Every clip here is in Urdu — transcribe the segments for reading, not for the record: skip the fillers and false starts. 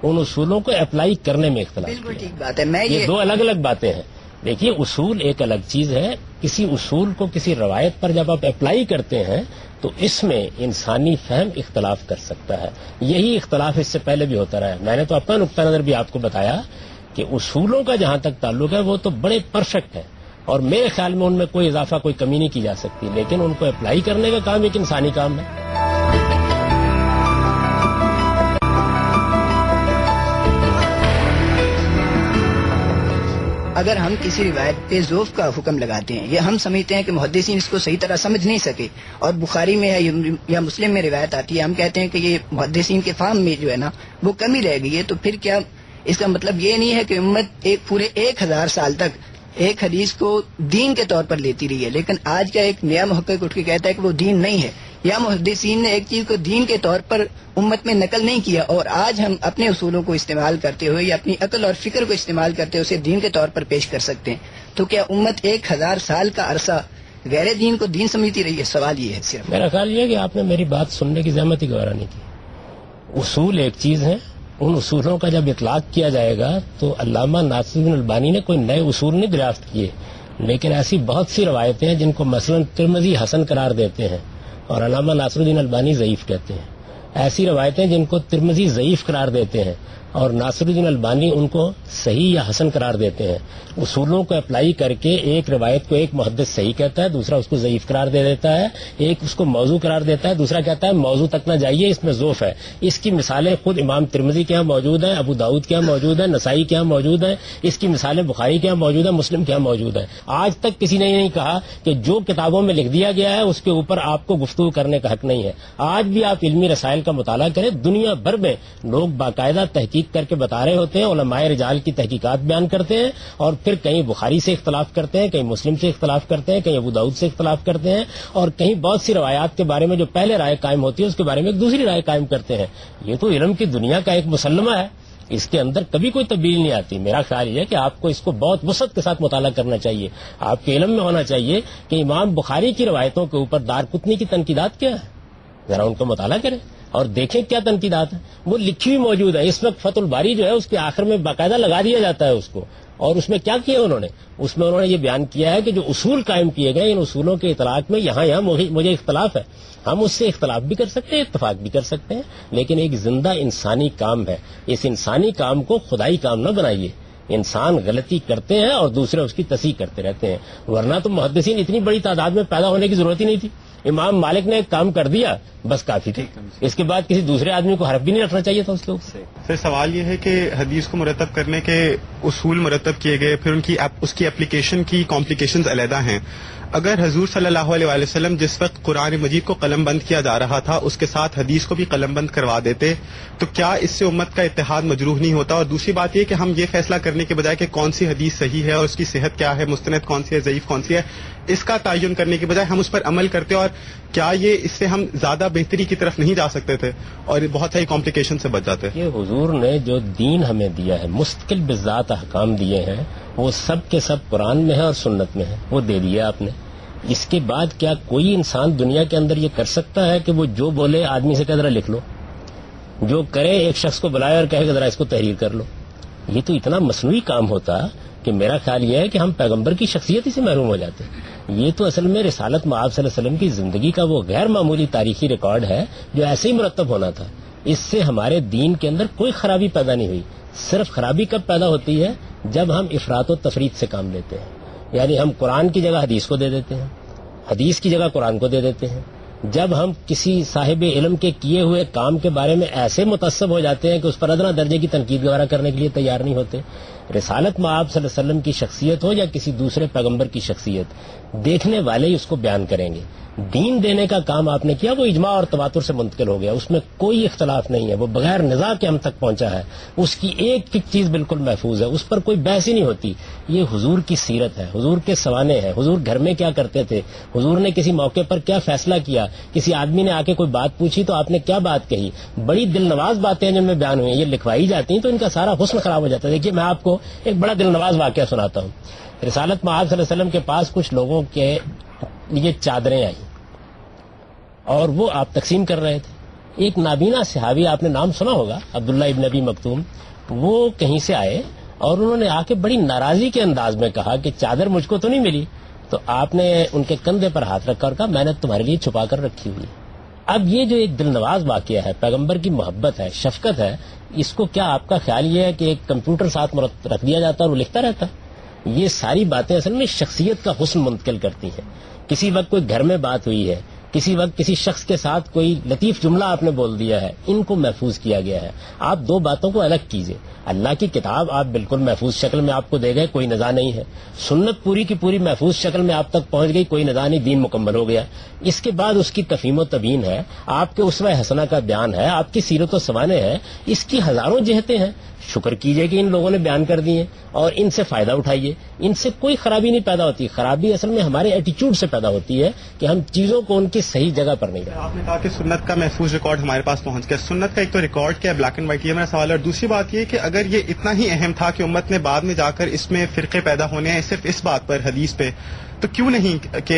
ان اصولوں کو اپلائی کرنے میں اختلاف بالکل کیا۔ ٹھیک بات ہے۔ یہ دو الگ الگ باتیں ہیں۔ دیکھیے اصول ایک الگ چیز ہے، کسی اصول کو کسی روایت پر جب آپ اپلائی کرتے ہیں تو اس میں انسانی فہم اختلاف کر سکتا ہے۔ یہی اختلاف اس سے پہلے بھی ہوتا رہا ہے۔ میں نے تو اپنا نقطہ نظر بھی آپ کو بتایا کہ اصولوں کا جہاں تک تعلق ہے وہ تو بڑے پرفیکٹ ہے اور میرے خیال میں ان میں کوئی اضافہ کوئی کمی نہیں کی جا سکتی، لیکن ان کو اپلائی کرنے کا کام ایک انسانی کام ہے۔ اگر ہم کسی روایت پہ ذوف کا حکم لگاتے ہیں یا ہم سمجھتے ہیں کہ محدثین اس کو صحیح طرح سمجھ نہیں سکے، اور بخاری میں ہے یا مسلم میں روایت آتی ہے، ہم کہتے ہیں کہ یہ محدثین کے فہم میں جو ہے نا وہ کمی رہ گئی ہے، تو پھر کیا اس کا مطلب یہ نہیں ہے کہ امت پورے 1000 سال تک ایک حدیث کو دین کے طور پر لیتی رہی ہے، لیکن آج کا ایک نیا محقق اٹھ کے کہتا ہے کہ وہ دین نہیں ہے، یا محدثین نے ایک چیز کو دین کے طور پر امت میں نقل نہیں کیا، اور آج ہم اپنے اصولوں کو استعمال کرتے ہوئے یا اپنی عقل اور فکر کو استعمال کرتے ہوئے اسے دین کے طور پر پیش کر سکتے ہیں، تو کیا امت 1000 سال کا عرصہ غیر دین کو دین سمجھتی رہی ہے؟ سوال یہ ہے صرف۔ میرا خیال یہ ہے کہ آپ نے میری بات سننے کی زحمت ہی گوارا نہیں کی۔ اصول ایک چیز ہے، ان اصولوں کا جب اطلاق کیا جائے گا تو علامہ ناصرالدین البانی نے کوئی نئے اصول نہیں دریافت کیے، لیکن ایسی بہت سی روایتیں ہیں جن کو مثلا ترمذی حسن قرار دیتے ہیں اور علامہ ناصرالدین البانی ضعیف کہتے ہیں، ایسی روایتیں جن کو ترمذی ضعیف قرار دیتے ہیں اور ناصرالدین البانی ان کو صحیح یا حسن قرار دیتے ہیں۔ اصولوں کو اپلائی کر کے ایک روایت کو ایک محدث صحیح کہتا ہے، دوسرا اس کو ضعیف قرار دے دیتا ہے، ایک اس کو موضوع قرار دیتا ہے، دوسرا کہتا ہے موضوع تک نہ جائیے، اس میں ضعف ہے۔ اس کی مثالیں خود امام ترمذی کے ہاں موجود ہیں، ابو داؤد کے ہاں موجود ہیں، نسائی کے ہاں موجود ہیں، اس کی مثالیں بخاری کے ہاں موجود ہیں، مسلم کے ہاں موجود ہیں۔ آج تک کسی نے یہ نہیں کہا کہ جو کتابوں میں لکھ دیا گیا ہے اس کے اوپر آپ کو گفتگو کرنے کا حق نہیں ہے۔ آج بھی آپ علمی رسائل کا مطالعہ کریں، دنیا بھر میں لوگ باقاعدہ تحقیق کر کے بتا رہے ہوتے ہیں، علماء رجال کی تحقیقات بیان کرتے ہیں، اور پھر کہیں بخاری سے اختلاف کرتے ہیں، کہیں مسلم سے اختلاف کرتے ہیں، کہیں ابو داؤد سے اختلاف کرتے ہیں، اور کہیں بہت سی روایات کے بارے میں جو پہلے رائے قائم ہوتی ہے اس کے بارے میں ایک دوسری رائے قائم کرتے ہیں۔ یہ تو علم کی دنیا کا ایک مسلمہ ہے، اس کے اندر کبھی کوئی تبدیلی نہیں آتی۔ میرا خیال یہ ہے کہ آپ کو اس کو بہت وسعت کے ساتھ مطالعہ کرنا چاہیے۔ آپ کے علم میں ہونا چاہیے کہ امام بخاری کی روایتوں کے اوپر دارقطنی کی تنقیدات کیا ہے، ذرا ان کو مطالعہ کریں اور دیکھیں کیا تنقیدات ہیں، وہ لکھی ہوئی موجود ہے۔ اس وقت فتح الباری جو ہے اس کے آخر میں باقاعدہ لگا دیا جاتا ہے اس کو، اور اس میں کیا کیا انہوں نے، اس میں انہوں نے یہ بیان کیا ہے کہ جو اصول قائم کیے گئے ان اصولوں کے اطلاق میں یہاں مجھے اختلاف ہے، ہم اس سے اختلاف بھی کر سکتے ہیں، اتفاق بھی کر سکتے ہیں، لیکن ایک زندہ انسانی کام ہے، اس انسانی کام کو خدائی کام نہ بنائیے۔ انسان غلطی کرتے ہیں اور دوسرے اس کی تصحیح کرتے رہتے ہیں، ورنہ تو محدثین اتنی بڑی تعداد میں پیدا ہونے کی ضرورت ہی نہیں تھی۔ امام مالک نے ایک کام کر دیا بس کافی تھی، اس کے بعد کسی دوسرے آدمی کو حرف بھی نہیں رکھنا چاہیے تھا اس کے اوپر۔ پھر سوال یہ ہے کہ حدیث کو مرتب کرنے کے اصول مرتب کیے گئے، پھر اس کی اپلیکیشن کی کمپلیکیشنز علیحدہ ہیں۔ اگر حضور صلی اللہ علیہ وآلہ وسلم جس وقت قرآن مجید کو قلم بند کیا جا رہا تھا اس کے ساتھ حدیث کو بھی قلم بند کروا دیتے تو کیا اس سے امت کا اتحاد مجروح نہیں ہوتا؟ اور دوسری بات یہ کہ ہم یہ فیصلہ کرنے کے بجائے کہ کون سی حدیث صحیح ہے اور اس کی صحت کیا ہے، مستند کون سی ہے، ضعیف کون سی ہے، اس کا تعین کرنے کے بجائے ہم اس پر عمل کرتے، اور کیا یہ اس سے ہم زیادہ بہتری کی طرف نہیں جا سکتے تھے اور بہت ساری کمپلیکیشن سے بچ جاتے؟ یہ حضور نے جو دین ہمیں دیا ہے، مستقل بذات احکام دیے ہیں، وہ سب کے سب قرآن میں ہے اور سنت میں ہے، وہ دے دیے آپ نے۔ اس کے بعد کیا کوئی انسان دنیا کے اندر یہ کر سکتا ہے کہ وہ جو بولے آدمی سے کہہ ذرا لکھ لو، جو کرے ایک شخص کو بلائے اور کہے کہ ذرا اس کو تحریر کر لو؟ یہ تو اتنا مصنوعی کام ہوتا کہ میرا خیال یہ ہے کہ ہم پیغمبر کی شخصیت ہی سے محروم ہو جاتے ہیں۔ یہ تو اصل میں رسالت مآب صلی اللہ علیہ وسلم کی زندگی کا وہ غیر معمولی تاریخی ریکارڈ ہے جو ایسے ہی مرتب ہونا تھا۔ اس سے ہمارے دین کے اندر کوئی خرابی پیدا نہیں ہوئی۔ صرف خرابی کب پیدا ہوتی ہے؟ جب ہم افراط و تفریط سے کام لیتے ہیں، یعنی ہم قرآن کی جگہ حدیث کو دے دیتے ہیں، حدیث کی جگہ قرآن کو دے دیتے ہیں۔ جب ہم کسی صاحب علم کے کیے ہوئے کام کے بارے میں ایسے متعصب ہو جاتے ہیں کہ اس پر ادنا درجے کی تنقید وغیرہ کرنے کے لیے تیار نہیں ہوتے۔ رسالت مآب صلی اللہ علیہ وسلم کی شخصیت ہو یا کسی دوسرے پیغمبر کی شخصیت، دیکھنے والے ہی اس کو بیان کریں گے۔ دین دینے کا کام آپ نے کیا، وہ اجماع اور تواتر سے منتقل ہو گیا، اس میں کوئی اختلاف نہیں ہے، وہ بغیر نزاع کے ہم تک پہنچا ہے، اس کی ایک ایک چیز بالکل محفوظ ہے، اس پر کوئی بحث ہی نہیں ہوتی۔ یہ حضور کی سیرت ہے، حضور کے سوانے ہیں، حضور گھر میں کیا کرتے تھے، حضور نے کسی موقع پر کیا فیصلہ کیا، کسی آدمی نے آ کے کوئی بات پوچھی تو آپ نے کیا بات کہی، بڑی دل نواز باتیں جن میں بیان ہوئی ہیں، یہ لکھوائی جاتی ہیں تو ان کا سارا حسن خراب ہو جاتا ہے۔ دیکھیے میں آپ کو ایک بڑا دل نواز واقعہ سناتا ہوں۔ رسالت مآب صلی اللہ علیہ وسلم کے پاس کچھ لوگوں کے یہ چادریں آئیں اور وہ آپ تقسیم کر رہے تھے۔ ایک نابینا صحابی، آپ نے نام سنا ہوگا، عبداللہ ابن ابی مکتوم، وہ کہیں سے آئے اور انہوں نے آ کے بڑی ناراضی کے انداز میں کہا کہ چادر مجھ کو تو نہیں ملی. تو آپ نے ان کے کندھے پر ہاتھ رکھا اور کہا میں نے تمہارے لیے چھپا کر رکھی ہوئی. اب یہ جو ایک دل نواز واقعہ ہے، پیغمبر کی محبت ہے، شفقت ہے، اس کو کیا آپ کا خیال یہ ہے کہ ایک کمپیوٹر ساتھ رکھ دیا جاتا اور وہ لکھتا رہتا؟ یہ ساری باتیں اصل میں شخصیت کا حسن منتقل کرتی ہیں. کسی وقت کوئی گھر میں بات ہوئی ہے، کسی وقت کسی شخص کے ساتھ کوئی لطیف جملہ آپ نے بول دیا ہے، ان کو محفوظ کیا گیا ہے. آپ دو باتوں کو الگ کیجئے. اللہ کی کتاب آپ بالکل محفوظ شکل میں آپ کو دے گئے، کوئی نزاع نہیں ہے. سنت پوری کی پوری محفوظ شکل میں آپ تک پہنچ گئی، کوئی نزاع نہیں، دین مکمل ہو گیا. اس کے بعد اس کی تفہیم و تبیین ہے، آپ کے اسوہ حسنہ کا بیان ہے، آپ کی سیرت و سوانح ہے، اس کی ہزاروں جہتیں ہیں. شکر کیجئے کہ ان لوگوں نے بیان کر دی ہیں اور ان سے فائدہ اٹھائیے. ان سے کوئی خرابی نہیں پیدا ہوتی. خرابی اصل میں ہمارے ایٹیچیوڈ سے پیدا ہوتی ہے کہ ہم چیزوں کو ان کی صحیح جگہ پر نہیں رکھتے. آپ نے کہا کہ سنت کا محفوظ ریکارڈ ہمارے پاس پہنچ گیا. سنت کا ایک تو ریکارڈ کیا ہے، بلیک اینڈ وائٹ، یہ میرا سوال ہے. اور دوسری بات یہ کہ اگر یہ اتنا ہی اہم تھا کہ امت نے بعد میں جا کر اس میں فرقے پیدا ہونے ہیں صرف اس بات پر، حدیث پہ، تو کیوں نہیں کہ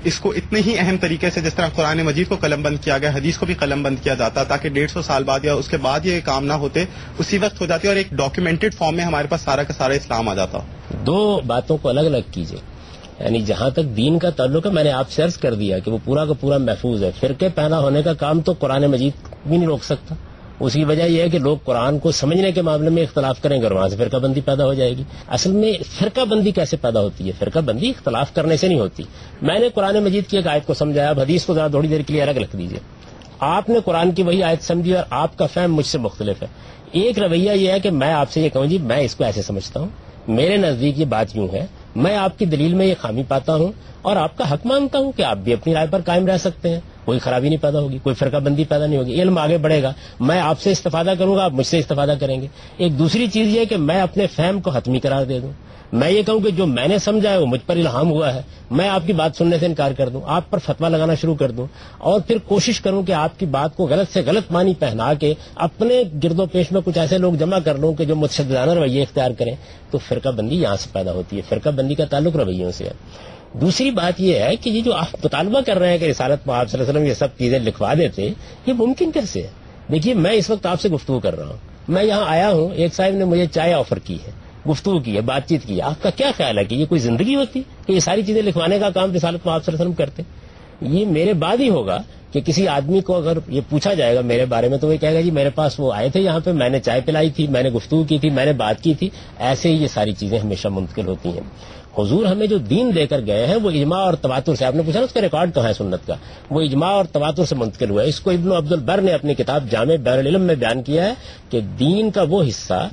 اس کو اتنے ہی اہم طریقے سے جس طرح قرآن مجید کو قلم بند کیا گیا، حدیث کو بھی قلم بند کیا جاتا، تاکہ 150 سال بعد یا اس کے بعد یہ کام نہ ہوتے، اسی وقت ہو جاتی اور ایک ڈاکیومنٹڈ فارم میں ہمارے پاس سارا کا سارا اسلام آ جاتا. دو باتوں کو الگ الگ کیجیے. یعنی جہاں تک دین کا تعلق ہے، میں نے آپ سے عرض کر دیا کہ وہ پورا کا پورا محفوظ ہے. فرقے پیدا ہونے کا کام تو قرآن مجید بھی نہیں روک سکتا. اس کی وجہ یہ ہے کہ لوگ قرآن کو سمجھنے کے معاملے میں اختلاف کریں گے اور وہاں سے فرقہ بندی پیدا ہو جائے گی. اصل میں فرقہ بندی کیسے پیدا ہوتی ہے؟ فرقہ بندی اختلاف کرنے سے نہیں ہوتی. میں نے قرآن مجید کی ایک آیت کو سمجھایا، اب حدیث کو ذرا تھوڑی دیر کے لیے الگ رکھ دیجیے. آپ نے قرآن کی وہی آیت سمجھی اور آپ کا فہم مجھ سے مختلف ہے. ایک رویہ یہ ہے کہ میں آپ سے یہ کہوں جی میں اس کو ایسے سمجھتا ہوں، میرے نزدیک یہ بات یوں ہے، میں آپ کی دلیل میں یہ خامی پاتا ہوں اور آپ کا حق مانتا ہوں کہ آپ بھی اپنی رائے پر قائم رہ سکتے ہیں. کوئی خرابی نہیں پیدا ہوگی، کوئی فرقہ بندی پیدا نہیں ہوگی، علم آگے بڑھے گا. میں آپ سے استفادہ کروں گا، آپ مجھ سے استفادہ کریں گے. ایک دوسری چیز یہ کہ میں اپنے فہم کو حتمی قرار دے دوں. میں یہ کہوں کہ جو میں نے سمجھا ہے وہ مجھ پر الہام ہوا ہے، میں آپ کی بات سننے سے انکار کر دوں، آپ پر فتویٰ لگانا شروع کر دوں اور پھر کوشش کروں کہ آپ کی بات کو غلط سے غلط معنی پہنا کے اپنے گرد و پیش میں کچھ ایسے لوگ جمع کر لوں کہ جو متشددانہ رویے اختیار کریں. تو فرقہ بندی یہاں سے پیدا ہوتی ہے. فرقہ بندی کا تعلق رویوں سے ہے. دوسری بات یہ ہے کہ یہ جو آپ مطالبہ کر رہے ہیں کہ رسالت میں آپ صلی اللہ علیہ وسلم یہ سب چیزیں لکھوا دیتے، یہ ممکن کیسے ہے؟ دیکھیے میں اس وقت آپ سے گفتگو کر رہا ہوں، میں یہاں آیا ہوں، ایک صاحب نے مجھے چائے آفر کی ہے، گفتگو کی ہے، بات چیت کی ہے. آپ کا کیا خیال ہے کہ یہ کوئی زندگی ہوتی کہ یہ ساری چیزیں لکھوانے کا کام رسالت میں آپ صلی اللہ علیہ وسلم کرتے؟ یہ میرے بعد ہی ہوگا کہ کسی آدمی کو اگر یہ پوچھا جائے گا میرے بارے میں تو وہ کہے گا جی میرے پاس وہ آئے تھے یہاں پہ، میں نے چائے پلائی تھی، میں نے گفتگو کی تھی، میں نے بات کی تھی. ایسے ہی یہ ساری چیزیں ہمیشہ منتقل ہوتی ہیں. حضور ہمیں جو دین دے کر گئے ہیں وہ اجماع اور تواتر سے، آپ نے پوچھا نا اس کا ریکارڈ کہاں ہے سنت کا، وہ اجماع اور تواتر سے منتقل ہوا ہے. اس کو ابن عبد البر نے اپنی کتاب جامع بین العلم میں بیان کیا ہے کہ دین کا وہ حصہ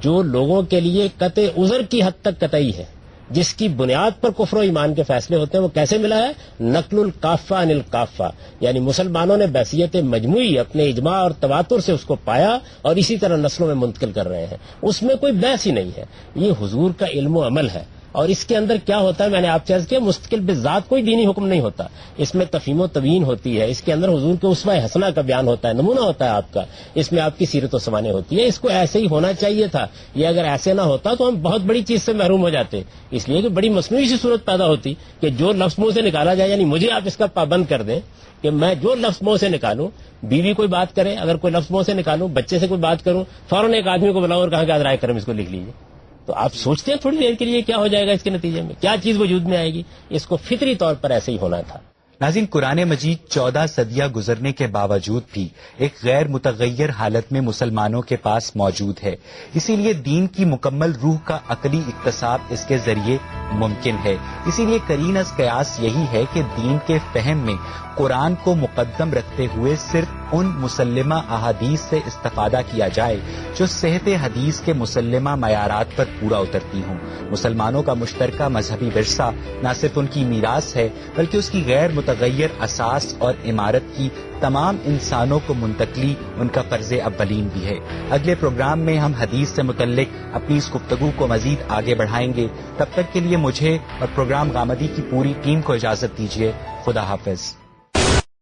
جو لوگوں کے لیے قطع عذر کی حد تک قطعی ہے، جس کی بنیاد پر کفر و ایمان کے فیصلے ہوتے ہیں، وہ کیسے ملا ہے؟ نقل الکافہ عن الکافہ، یعنی مسلمانوں نے بحثیت مجموعی اپنے اجماع اور تواتر سے اس کو پایا اور اسی طرح نسلوں میں منتقل کر رہے ہیں. اس میں کوئی بحث ہی نہیں ہے. یہ حضور کا علم و عمل ہے. اور اس کے اندر کیا ہوتا ہے، میں نے آپ سے عرض کیا، مستقل بذات کوئی دینی حکم نہیں ہوتا. اس میں تفہیم و تبیین ہوتی ہے، اس کے اندر حضور کے اسوہ حسنہ کا بیان ہوتا ہے، نمونہ ہوتا ہے آپ کا، اس میں آپ کی سیرت و سوانح ہوتی ہے. اس کو ایسے ہی ہونا چاہیے تھا. یہ اگر ایسے نہ ہوتا تو ہم بہت بڑی چیز سے محروم ہو جاتے، اس لیے کہ بڑی مصنوعی سی صورت پیدا ہوتی کہ جو لفظ منہ سے نکالا جائے، یعنی مجھے آپ اس کا پابند کر دیں کہ میں جو لفظ منہ سے نکالوں، بیوی کوئی بات کرے، اگر کوئی لفظ منہ سے نکالوں، بچے سے کوئی بات کروں، فوراً ایک آدمی کو بلاؤ اور کہا کہ آج رائے کرم اس کو لکھ لیجیے. تو آپ سوچتے ہیں تھوڑی دیر کے لیے کیا ہو جائے گا اس کے نتیجے میں، کیا چیز وجود میں آئے گی؟ اس کو فطری طور پر ایسے ہی ہونا تھا. ناظرین، قرآن مجید 14 صدیاں گزرنے کے باوجود بھی ایک غیر متغیر حالت میں مسلمانوں کے پاس موجود ہے. اسی لیے دین کی مکمل روح کا عقلی اکتساب اس کے ذریعے ممکن ہے. اسی لیے قرین از قیاس یہی ہے کہ دین کے فہم میں قرآن کو مقدم رکھتے ہوئے صرف ان مسلمہ احادیث سے استفادہ کیا جائے جو صحت حدیث کے مسلمہ معیارات پر پورا اترتی ہوں. مسلمانوں کا مشترکہ مذہبی ورثہ نہ صرف ان کی میراث ہے بلکہ اس کی غیر متغیر اساس اور عمارت کی تمام انسانوں کو منتقلی ان کا فرض اولین بھی ہے. اگلے پروگرام میں ہم حدیث سے متعلق اپنی اس گفتگو کو مزید آگے بڑھائیں گے. تب تک کے لیے مجھے اور پروگرام غامدی کی پوری ٹیم کو اجازت دیجیے. خدا حافظ.